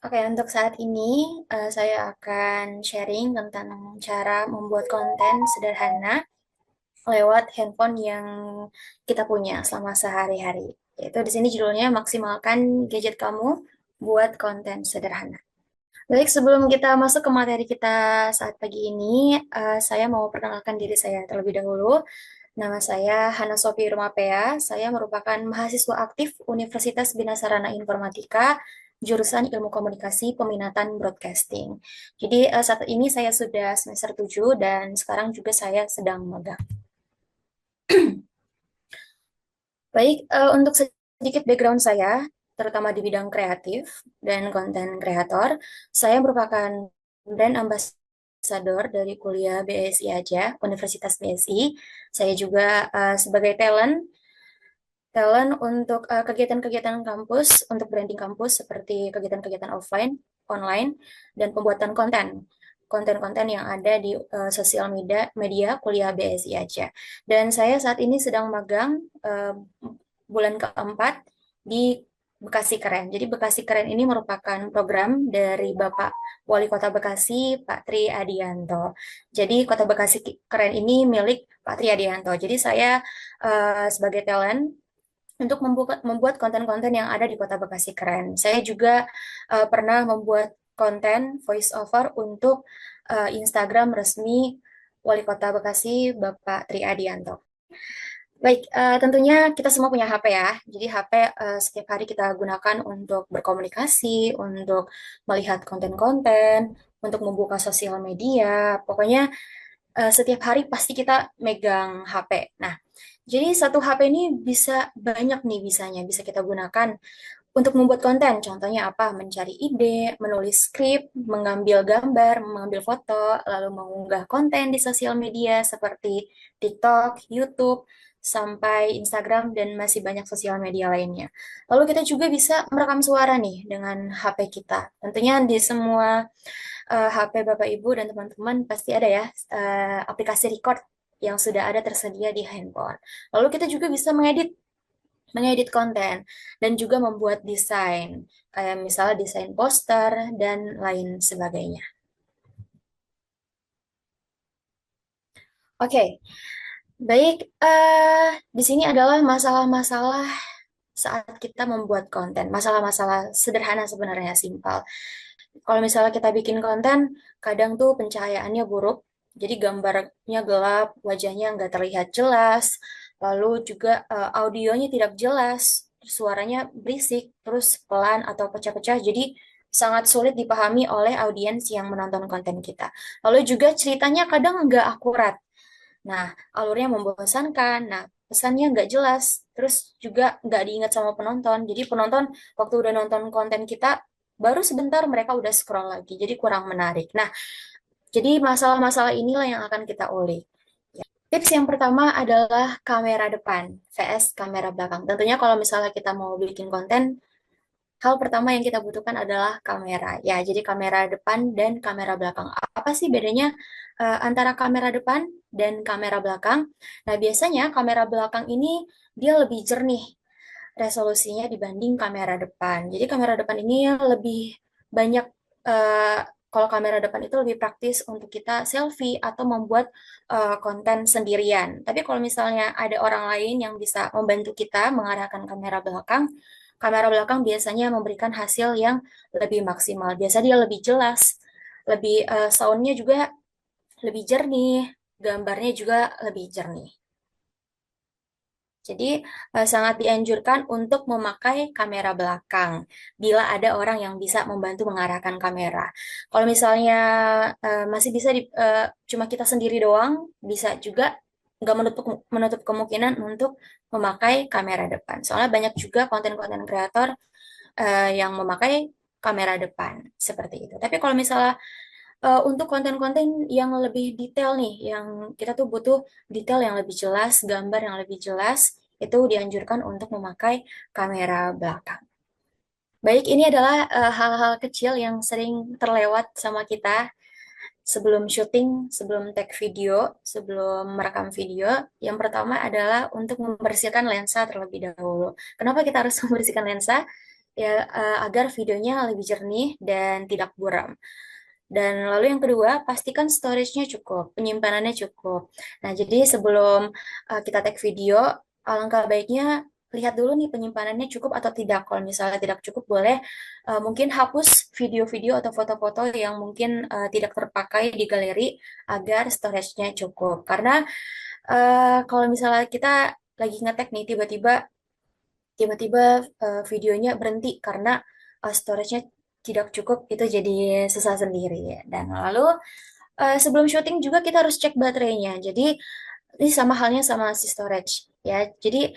Oke, untuk saat ini saya akan sharing tentang cara membuat konten sederhana lewat handphone yang kita punya selama sehari-hari. Yaitu di sini judulnya maksimalkan gadget kamu buat konten sederhana. Baik, sebelum kita masuk ke materi kita saat pagi ini, saya mau perkenalkan diri saya terlebih dahulu. Nama saya Hana Sofi Rumapea. Saya merupakan mahasiswa aktif Universitas Bina Sarana Informatika, jurusan Ilmu Komunikasi Peminatan Broadcasting. Jadi saat ini saya sudah semester 7 dan sekarang juga saya sedang magang. Baik, untuk sedikit background saya, terutama di bidang kreatif dan konten kreator, saya merupakan brand ambassador dari kuliah BSI aja, Universitas BSI. Saya juga sebagai talent untuk kegiatan-kegiatan kampus, untuk branding kampus seperti kegiatan-kegiatan offline, online, dan pembuatan konten-konten yang ada di sosial media kuliah BSI aja. Dan saya saat ini sedang magang bulan keempat di Bekasi Keren. Jadi Bekasi Keren ini merupakan program dari Bapak Wali Kota Bekasi, Pak Tri Adianto. Jadi Kota Bekasi Keren ini milik Pak Tri Adianto. Jadi saya sebagai talent untuk membuat konten-konten yang ada di Kota Bekasi Keren. Saya juga pernah membuat konten voice over untuk Instagram resmi Wali Kota Bekasi, Bapak Tri Adianto. Baik, tentunya kita semua punya HP ya. Jadi HP setiap hari kita gunakan untuk berkomunikasi, untuk melihat konten-konten, untuk membuka sosial media. Pokoknya setiap hari pasti kita megang HP. Nah, jadi satu HP ini bisa banyak nih bisanya, bisa kita gunakan untuk membuat konten. Contohnya apa? Mencari ide, menulis skrip, mengambil gambar, mengambil foto, lalu mengunggah konten di sosial media seperti TikTok, YouTube, sampai Instagram, dan masih banyak sosial media lainnya. Lalu kita juga bisa merekam suara nih dengan HP kita. Tentunya di semua HP Bapak Ibu dan teman-teman pasti ada ya aplikasi record yang sudah ada tersedia di handphone. Lalu kita juga bisa mengedit konten dan juga membuat desain kayak misalnya desain poster dan lain sebagainya. Oke, baik. Di sini adalah masalah-masalah saat kita membuat konten. Masalah-masalah sederhana sebenarnya, simpel. Kalau misalnya kita bikin konten, kadang tuh pencahayaannya buruk, jadi gambarnya gelap, wajahnya nggak terlihat jelas, lalu juga audionya tidak jelas, suaranya berisik, terus pelan atau pecah-pecah, jadi sangat sulit dipahami oleh audiens yang menonton konten kita. Lalu juga ceritanya kadang nggak akurat. Nah, alurnya membosankan. Nah, pesannya nggak jelas. Terus juga nggak diingat sama penonton. Jadi penonton waktu udah nonton konten kita, baru sebentar mereka udah scroll lagi. Jadi kurang menarik. Nah, jadi masalah-masalah inilah yang akan kita ulik. Ya. Tips yang pertama adalah kamera depan vs kamera belakang. Tentunya kalau misalnya kita mau bikin konten, hal pertama yang kita butuhkan adalah kamera. Ya, jadi kamera depan dan kamera belakang. Apa sih bedanya antara kamera depan dan kamera belakang? Nah, biasanya kamera belakang ini dia lebih jernih resolusinya dibanding kamera depan. Jadi kamera depan ini lebih banyak eh, kalau kamera depan itu lebih praktis untuk kita selfie atau membuat konten sendirian. Tapi kalau misalnya ada orang lain yang bisa membantu kita mengarahkan kamera belakang biasanya memberikan hasil yang lebih maksimal. Biasa dia lebih jelas, lebih soundnya juga lebih jernih, gambarnya juga lebih jernih. Jadi sangat dianjurkan untuk memakai kamera belakang bila ada orang yang bisa membantu mengarahkan kamera. Kalau misalnya masih bisa cuma kita sendiri doang, bisa juga nggak menutup menutup kemungkinan untuk memakai kamera depan. Soalnya banyak juga konten-konten kreator yang memakai kamera depan seperti itu. Tapi kalau misalnya untuk konten-konten yang lebih detail nih, yang kita tuh butuh detail yang lebih jelas, gambar yang lebih jelas, itu dianjurkan untuk memakai kamera belakang. Baik, ini adalah hal-hal kecil yang sering terlewat sama kita sebelum syuting, sebelum take video, sebelum merekam video. Yang pertama adalah untuk membersihkan lensa terlebih dahulu. Kenapa kita harus membersihkan lensa? ya agar videonya lebih jernih dan tidak buram. Dan lalu yang kedua, pastikan storage-nya cukup, penyimpanannya cukup. Nah, jadi sebelum kita take video, alangkah baiknya lihat dulu nih penyimpanannya cukup atau tidak. Kalau misalnya tidak cukup, boleh mungkin hapus video-video atau foto-foto yang mungkin tidak terpakai di galeri agar storage-nya cukup. Karena kalau misalnya kita lagi ngetek nih, tiba-tiba videonya berhenti karena storage-nya tidak cukup, itu jadi susah sendiri. Dan lalu sebelum syuting juga kita harus cek baterainya. Jadi ini sama halnya sama si storage ya. Jadi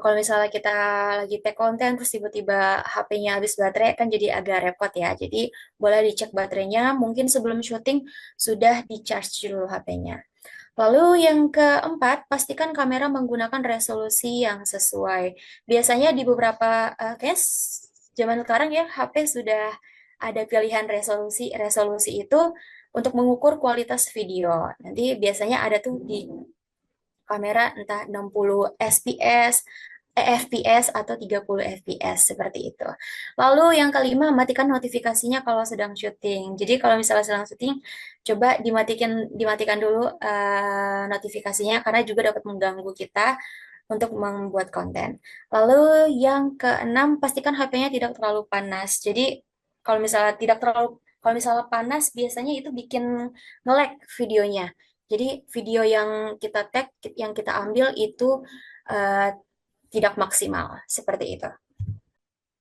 kalau misalnya kita lagi take konten terus tiba-tiba HP-nya habis baterai kan jadi agak repot ya. Jadi boleh dicek baterainya. Mungkin sebelum syuting sudah di-charge dulu HP-nya. Lalu yang keempat, pastikan kamera menggunakan resolusi yang sesuai. Biasanya di beberapa case zaman sekarang ya HP sudah ada pilihan resolusi. Resolusi itu untuk mengukur kualitas video. Nanti biasanya ada tuh di kamera entah 60 fps, FPS atau 30 fps seperti itu. Lalu yang kelima, matikan notifikasinya kalau sedang syuting. Jadi kalau misalnya sedang syuting, coba dimatikan dulu notifikasinya karena juga dapat mengganggu kita untuk membuat konten. Lalu yang keenam, pastikan HP-nya tidak terlalu panas. Jadi kalau misalnya panas biasanya itu bikin nge-lag videonya. Jadi video yang kita tag, yang kita ambil itu eh, tidak maksimal seperti itu.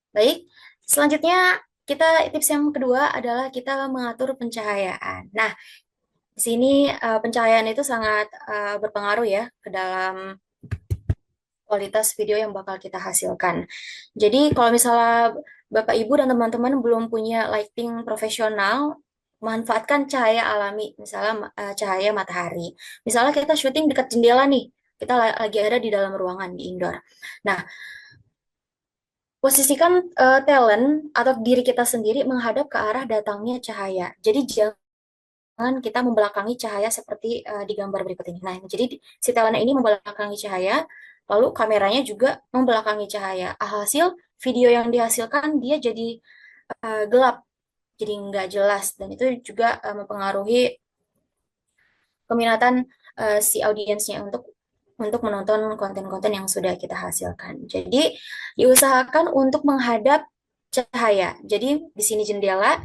Baik, selanjutnya tips yang kedua adalah kita mengatur pencahayaan. Nah, di sini pencahayaan itu sangat berpengaruh ya ke dalam kualitas video yang bakal kita hasilkan. Jadi kalau misalnya Bapak Ibu dan teman-teman belum punya lighting profesional, manfaatkan cahaya alami, misalnya cahaya matahari. Misalnya kita syuting dekat jendela nih, kita lagi ada di dalam ruangan di indoor. Nah, posisikan talent atau diri kita sendiri menghadap ke arah datangnya cahaya. Jadi jangan kita membelakangi cahaya seperti di gambar berikut ini. Nah, jadi si talent ini membelakangi cahaya, lalu kameranya juga membelakangi cahaya. Alhasil video yang dihasilkan dia jadi gelap, jadi nggak jelas, dan itu juga mempengaruhi keminatan si audiensnya untuk menonton konten-konten yang sudah kita hasilkan. Jadi diusahakan untuk menghadap cahaya. Jadi di sini jendela,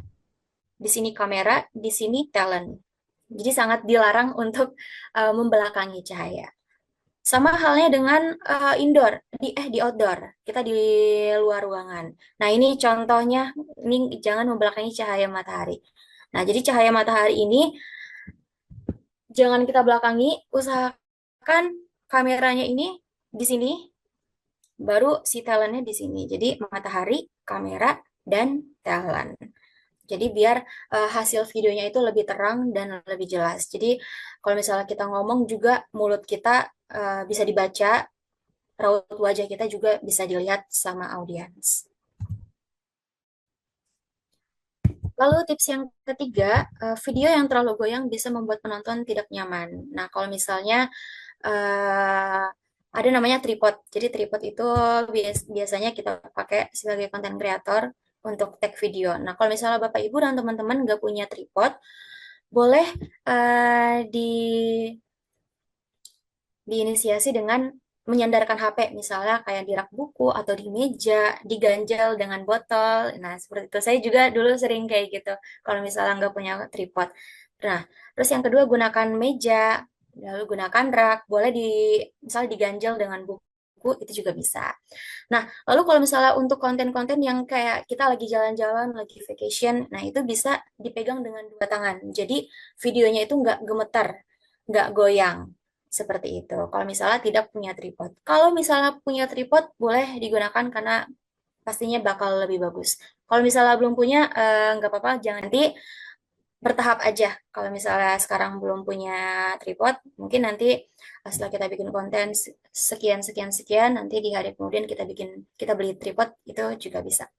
di sini kamera, di sini talent. Jadi sangat dilarang untuk membelakangi cahaya. Sama halnya dengan indoor, di outdoor. Kita di luar ruangan. Nah, ini contohnya, ini jangan membelakangi cahaya matahari. Nah, jadi cahaya matahari ini jangan kita belakangi, usahakan kameranya ini di sini, baru si talentnya di sini. Jadi matahari, kamera, dan talent. Jadi biar hasil videonya itu lebih terang dan lebih jelas. Jadi kalau misalnya kita ngomong juga mulut kita bisa dibaca, raut wajah kita juga bisa dilihat sama audiens. Lalu tips yang ketiga, video yang terlalu goyang bisa membuat penonton tidak nyaman. Nah, kalau misalnya eh, ada namanya tripod. Jadi tripod itu biasanya kita pakai sebagai konten kreator untuk tag video. Nah, kalau misalnya Bapak Ibu dan teman-teman nggak punya tripod, boleh di diinisiasi dengan menyandarkan HP, misalnya kayak di rak buku atau di meja, diganjel dengan botol. Nah, seperti itu. Saya juga dulu sering kayak gitu, kalau misalnya nggak punya tripod. Nah, terus yang kedua, gunakan meja, lalu gunakan rak, boleh misalnya diganjel dengan buku, itu juga bisa. Nah, lalu kalau misalnya untuk konten-konten yang kayak kita lagi jalan-jalan, lagi vacation, nah itu bisa dipegang dengan dua tangan. Jadi videonya itu nggak gemetar, nggak goyang. Seperti itu. Kalau misalnya tidak punya tripod. Kalau misalnya punya tripod, boleh digunakan karena pastinya bakal lebih bagus. Kalau misalnya belum punya, nggak apa-apa, jangan nanti bertahap aja. Kalau misalnya sekarang belum punya tripod, mungkin nanti setelah kita bikin konten sekian sekian sekian, nanti di hari kemudian kita beli tripod itu juga bisa.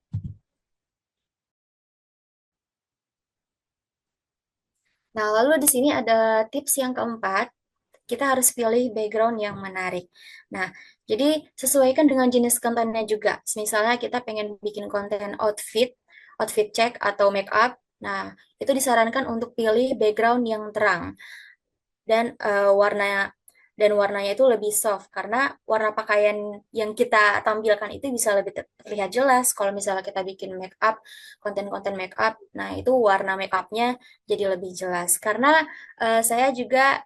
Nah, lalu di sini ada tips yang keempat. kita harus pilih background yang menarik. Nah, jadi sesuaikan dengan jenis kontennya juga. Misalnya kita pengen bikin konten outfit check atau make up. Nah, itu disarankan untuk pilih background yang terang dan warnanya itu lebih soft karena warna pakaian yang kita tampilkan itu bisa lebih terlihat jelas kalau misalnya kita bikin make up, konten-konten make up. Nah, itu warna make upnya jadi lebih jelas karena saya juga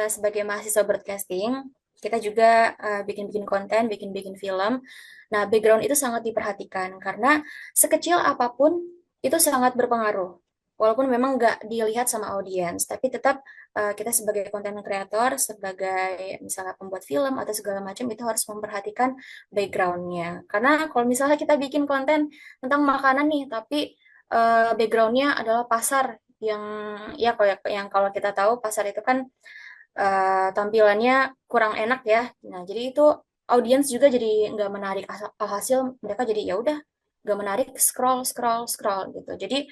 sebagai mahasiswa broadcasting, kita juga bikin-bikin konten, bikin-bikin film. Nah, background itu sangat diperhatikan karena sekecil apapun itu sangat berpengaruh. Walaupun memang nggak dilihat sama audiens, tapi tetap kita sebagai konten kreator, sebagai misalnya pembuat film atau segala macam itu harus memperhatikan backgroundnya. Karena kalau misalnya kita bikin konten tentang makanan nih, tapi backgroundnya adalah pasar yang ya kalau kita tahu pasar itu kan tampilannya kurang enak ya. Nah, jadi itu audiens juga jadi nggak menarik hasil mereka jadi ya udah nggak menarik scroll scroll scroll gitu. Jadi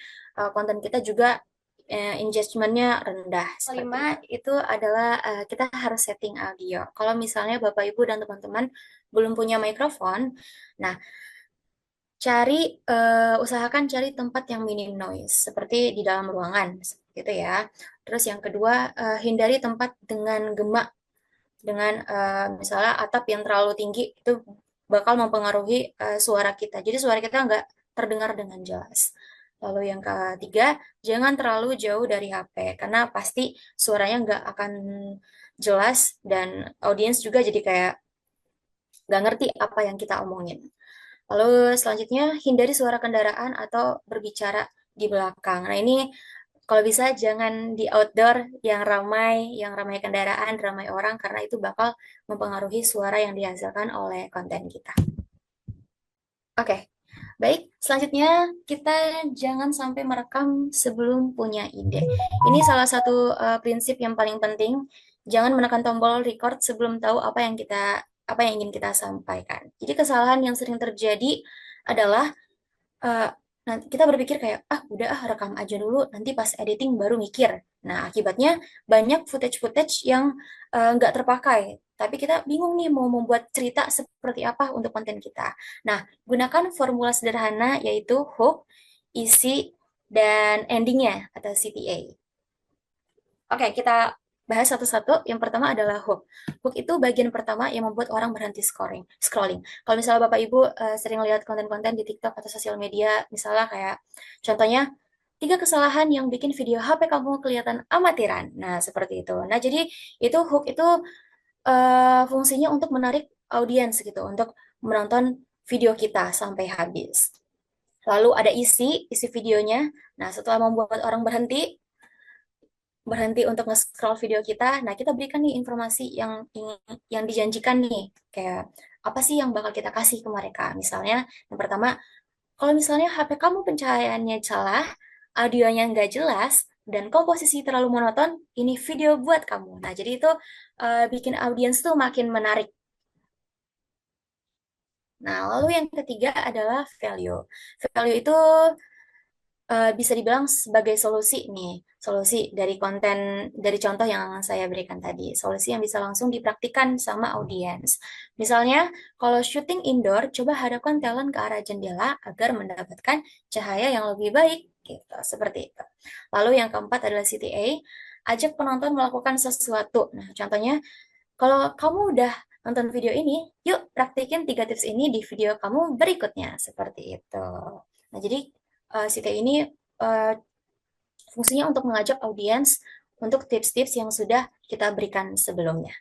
konten kita juga engagementnya rendah. Kelima itu adalah kita harus setting audio. Kalau misalnya Bapak Ibu dan teman-teman belum punya mikrofon, nah usahakan cari tempat yang minim noise, seperti di dalam ruangan, seperti itu ya. Terus yang kedua, hindari tempat dengan gema, dengan misalnya atap yang terlalu tinggi, itu bakal mempengaruhi suara kita. Jadi suara kita nggak terdengar dengan jelas. Lalu yang ketiga, jangan terlalu jauh dari HP, karena pasti suaranya nggak akan jelas dan audiens juga jadi kayak nggak ngerti apa yang kita omongin. Lalu selanjutnya, hindari suara kendaraan atau berbicara di belakang. Nah, ini kalau bisa jangan di outdoor yang ramai kendaraan, ramai orang, karena itu bakal mempengaruhi suara yang dihasilkan oleh konten kita. Oke, baik. Selanjutnya, kita jangan sampai merekam sebelum punya ide. Ini salah satu prinsip yang paling penting. Jangan menekan tombol record sebelum tahu apa yang ingin kita sampaikan. Jadi kesalahan yang sering terjadi adalah eh, nanti kita berpikir kayak udah rekam aja dulu nanti pas editing baru mikir. Nah, akibatnya banyak footage-footage yang nggak terpakai. Tapi kita bingung nih mau membuat cerita seperti apa untuk konten kita. Nah, gunakan formula sederhana yaitu hook, isi, dan endingnya atau CTA. Oke, kita bahas satu-satu. Yang pertama adalah hook. Hook itu bagian pertama yang membuat orang berhenti scrolling. Kalau misalnya Bapak Ibu sering lihat konten-konten di TikTok atau sosial media, misalnya kayak contohnya 3 kesalahan yang bikin video HP kamu kelihatan amatiran. Nah, seperti itu. Nah, jadi itu hook itu fungsinya untuk menarik audiens gitu, untuk menonton video kita sampai habis. Lalu ada isi videonya. Nah, setelah membuat orang berhenti untuk nge-scroll video kita, nah kita berikan nih informasi yang dijanjikan nih, kayak apa sih yang bakal kita kasih ke mereka. Misalnya, yang pertama, kalau misalnya HP kamu pencahayaannya salah, audionya nggak jelas, dan komposisi terlalu monoton, ini video buat kamu. Nah, jadi itu bikin audiens tuh makin menarik. Nah, lalu yang ketiga adalah value. Value itu bisa dibilang sebagai solusi nih, solusi dari contoh yang saya berikan tadi, solusi yang bisa langsung dipraktikkan sama audiens. Misalnya, kalau syuting indoor, coba hadapkan talent ke arah jendela agar mendapatkan cahaya yang lebih baik, gitu, seperti itu. Lalu yang keempat adalah CTA, ajak penonton melakukan sesuatu. Nah, contohnya, kalau kamu udah nonton video ini, yuk praktikin 3 tips ini di video kamu berikutnya, seperti itu. Nah, jadi CTA ini eh, fungsinya untuk mengajak audiens untuk tips-tips yang sudah kita berikan sebelumnya.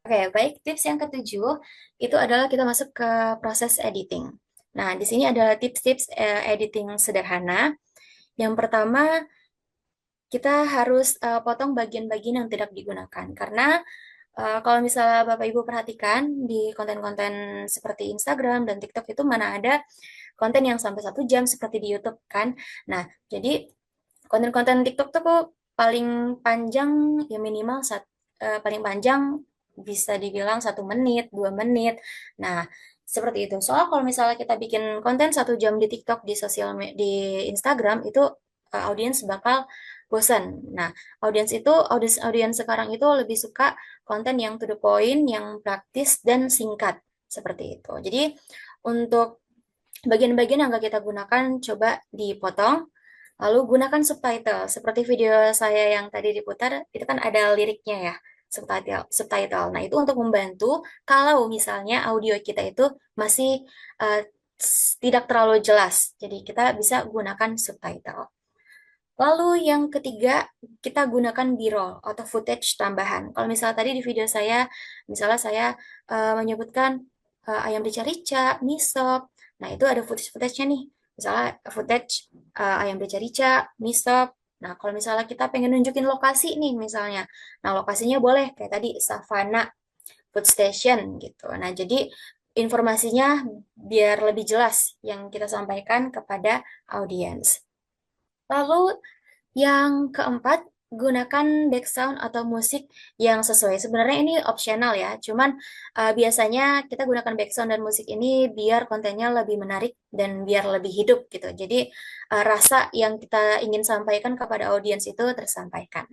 Oke, baik. Tips yang ketujuh itu adalah kita masuk ke proses editing. Nah, di sini adalah tips-tips editing sederhana. Yang pertama, kita harus potong bagian-bagian yang tidak digunakan. Karena kalau misalnya Bapak Ibu perhatikan di konten-konten seperti Instagram dan TikTok itu mana ada konten yang sampai 1 jam seperti di YouTube kan. Nah, jadi konten-konten TikTok tuh kok paling panjang ya minimal paling panjang bisa dibilang 1 menit, 2 menit. Nah, Seperti itu. Soalnya kalau misalnya kita bikin konten 1 jam di TikTok, di di Instagram, itu audiens bakal bosan. Nah, audiens sekarang itu lebih suka konten yang to the point, yang praktis dan singkat seperti itu. Jadi untuk bagian-bagian yang nggak kita gunakan coba dipotong, lalu gunakan subtitle. Seperti video saya yang tadi diputar, itu kan ada liriknya ya, subtitle. Nah, itu untuk membantu kalau misalnya audio kita itu masih eh, tidak terlalu jelas. Jadi kita bisa gunakan subtitle. Lalu yang ketiga, kita gunakan B-roll atau footage tambahan. Kalau misalnya tadi di video saya, misalnya saya menyebutkan ayam rica-rica, mie sop. Nah, itu ada footage-footage-nya nih. Misalnya footage ayam rica-rica, mie sop. Nah, kalau misalnya kita pengen nunjukin lokasi nih misalnya. Nah, lokasinya boleh kayak tadi Savana Food Station gitu. Nah, jadi informasinya biar lebih jelas yang kita sampaikan kepada audiens. Lalu yang keempat, gunakan background atau musik yang sesuai. Sebenarnya ini opsional ya, cuman biasanya kita gunakan background dan musik ini biar kontennya lebih menarik dan biar lebih hidup gitu. Jadi rasa yang kita ingin sampaikan kepada audiens itu tersampaikan.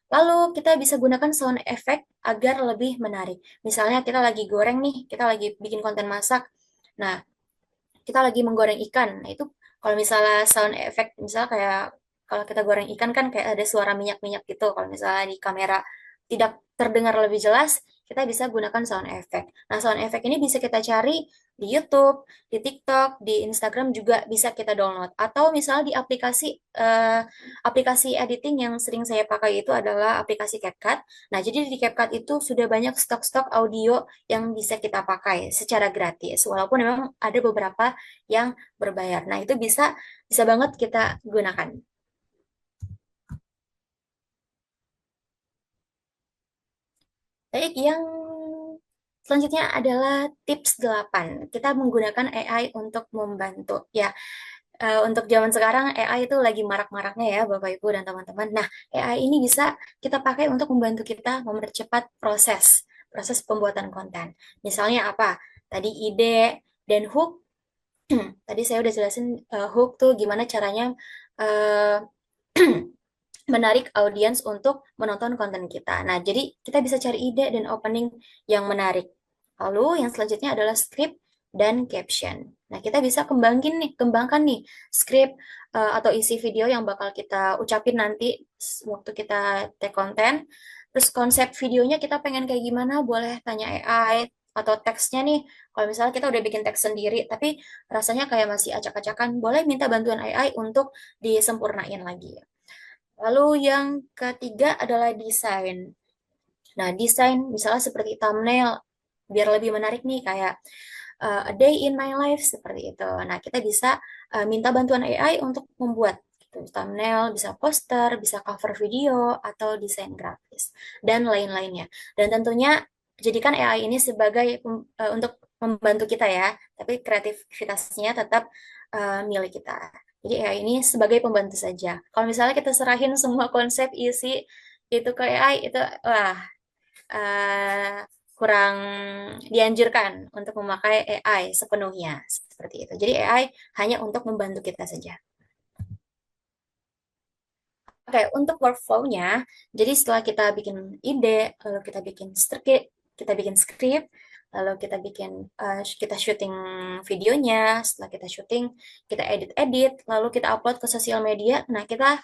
Lalu kita bisa gunakan sound effect agar lebih menarik. Misalnya kita lagi goreng nih, kita lagi bikin konten masak. Nah, kita lagi menggoreng ikan. Nah, itu kalau misalnya sound effect, misalnya kayak kalau kita goreng ikan kan kayak ada suara minyak-minyak gitu. Kalau misalnya di kamera tidak terdengar lebih jelas, kita bisa gunakan sound effect. Nah, sound effect ini bisa kita cari di YouTube, di TikTok, di Instagram juga bisa kita download. Atau misalnya di aplikasi editing yang sering saya pakai itu adalah aplikasi CapCut. Nah, jadi di CapCut itu sudah banyak stok-stok audio yang bisa kita pakai secara gratis. Walaupun memang ada beberapa yang berbayar. Nah, itu bisa bisa banget kita gunakan. Baik, yang selanjutnya adalah tips 8. Kita menggunakan AI untuk membantu. Ya, untuk zaman sekarang AI itu lagi marak-maraknya ya, Bapak Ibu dan teman-teman. Nah, AI ini bisa kita pakai untuk membantu kita mempercepat proses pembuatan konten. Misalnya apa? Tadi ide dan hook. Tadi saya udah jelasin hook tuh gimana caranya eh, menarik audiens untuk menonton konten kita. Nah, jadi kita bisa cari ide dan opening yang menarik. Lalu yang selanjutnya adalah script dan caption. Nah, kita bisa kembangkan nih script atau isi video yang bakal kita ucapin nanti waktu kita take konten. Terus konsep videonya kita pengen kayak gimana, boleh tanya AI atau teksnya nih. Kalau misalnya kita udah bikin teks sendiri, tapi rasanya kayak masih acak-acakan, boleh minta bantuan AI untuk disempurnain lagi. Lalu yang ketiga adalah desain. Nah, desain misalnya seperti thumbnail, biar lebih menarik nih kayak a day in my life seperti itu. Nah, kita bisa minta bantuan AI untuk membuat gitu. Thumbnail, bisa poster, bisa cover video, atau desain grafis, dan lain-lainnya. Dan tentunya jadikan AI ini sebagai untuk membantu kita ya, tapi kreativitasnya tetap milik kita. Jadi AI ini sebagai pembantu saja. Kalau misalnya kita serahin semua konsep isi itu ke AI, itu wah eh, kurang dianjurkan untuk memakai AI sepenuhnya seperti itu. Jadi AI hanya untuk membantu kita saja. Oke, untuk workflow-nya, jadi setelah kita bikin ide, lalu kita bikin script, lalu kita syuting videonya, setelah kita syuting, kita edit-edit, lalu kita upload ke sosial media. Nah, kita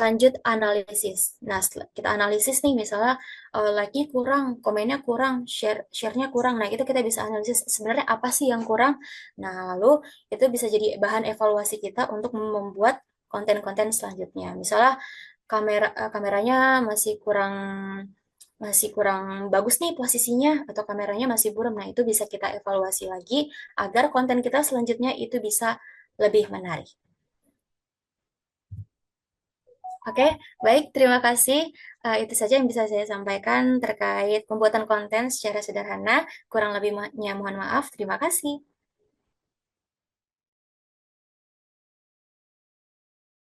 lanjut analisis. Nah, setelah kita analisis nih, misalnya like-nya kurang, komennya kurang, share-nya kurang. Nah, itu kita bisa analisis sebenarnya apa sih yang kurang. Nah, lalu itu bisa jadi bahan evaluasi kita untuk membuat konten-konten selanjutnya. Misalnya kameranya masih kurang bagus nih posisinya atau kameranya masih buram. Nah, itu bisa kita evaluasi lagi agar konten kita selanjutnya itu bisa lebih menarik. Oke, baik. Terima kasih. Itu saja yang bisa saya sampaikan terkait pembuatan konten secara sederhana. Kurang lebihnya mohon maaf. Terima kasih.